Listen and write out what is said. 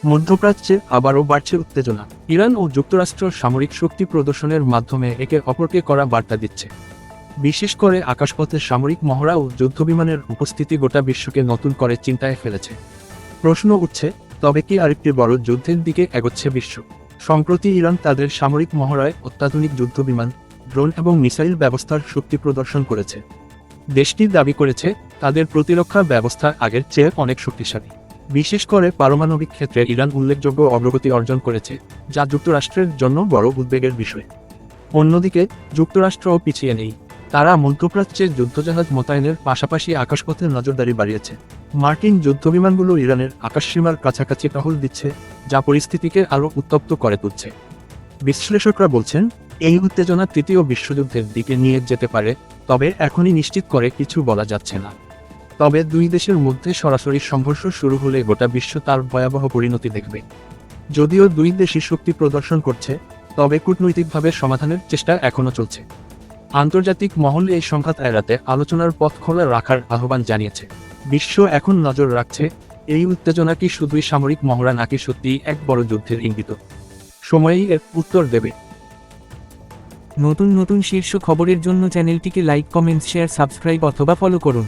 মধ্যপ্রাচ্যে আবারও বাড়ছে উত্তেজনা। ইরান ও যুক্তরাষ্ট্র সামরিক শক্তি প্রদর্শনের মাধ্যমে একে অপরকে কড়া বার্তা দিচ্ছে। বিশেষ করে আকাশপথে সামরিক মহড়া ও যুদ্ধবিমানের উপস্থিতি গোটা বিশ্বকে নতুন করে চিন্তায় ফেলেছে। প্রশ্ন উঠছে, তবে কি আরেকটি বড় যুদ্ধের দিকে এগোচ্ছে বিশ্ব? সম্প্রতি ইরান তাদের সামরিক মহড়ায় অত্যাধুনিক যুদ্ধবিমান, ড্রোন এবং মিসাইল ব্যবস্থার শক্তি প্রদর্শন করেছে। দেশটি দাবি করেছে তাদের প্রতিরক্ষা ব্যবস্থা আগের চেয়ে অনেক শক্তিশালী। বিশেষ করে পারমাণবিক ক্ষেত্রে ইরান উল্লেখযোগ্য অগ্রগতি অর্জন করেছে, যা যুক্তরাষ্ট্রের জন্য বড় উদ্বেগের বিষয়। অন্যদিকে যুক্তরাষ্ট্রও পিছিয়ে নেই। তারা মধ্যপ্রাচ্যে যুদ্ধজাহাজ মোতায়েনের পাশাপাশি আকাশপথে নজরদারি বাড়িয়েছে। মার্কিন যুদ্ধবিমানগুলো ইরানের আকাশসীমার কাছাকাছি টহল দিচ্ছে, যা পরিস্থিতিকে আরও উত্তপ্ত করে তুলছে। বিশ্লেষকরা বলছেন, এই উত্তেজনা তৃতীয় বিশ্বযুদ্ধের দিকে নিয়ে যেতে পারে, তবে এখনই নিশ্চিত করে কিছু বলা যাচ্ছে না। তবে দুই দেশের মধ্যে সরাসরি সংঘর্ষ শুরু হলে গোটা বিশ্ব তার ভয়াবহ পরিণতি দেখবে। যদিও দুই দেশই শক্তি প্রদর্শন করছে, তবে কূটনৈতিকভাবে সমাধানের চেষ্টা এখনও চলছে। আন্তর্জাতিক মহল এই সংঘাত এড়াতে আলোচনার পথ খোলা রাখার আহ্বান জানিয়েছে। বিশ্ব এখন নজর রাখছে, এই উত্তেজনা কি শুধুই সামরিক মহড়া নাকি সত্যিই এক বড় যুদ্ধের ইঙ্গিত। সময়ই এর উত্তর দেবে। নতুন নতুন শীর্ষ খবরের জন্য চ্যানেলটিকে লাইক, কমেন্টস, শেয়ার, সাবস্ক্রাইব অথবা ফলো করুন।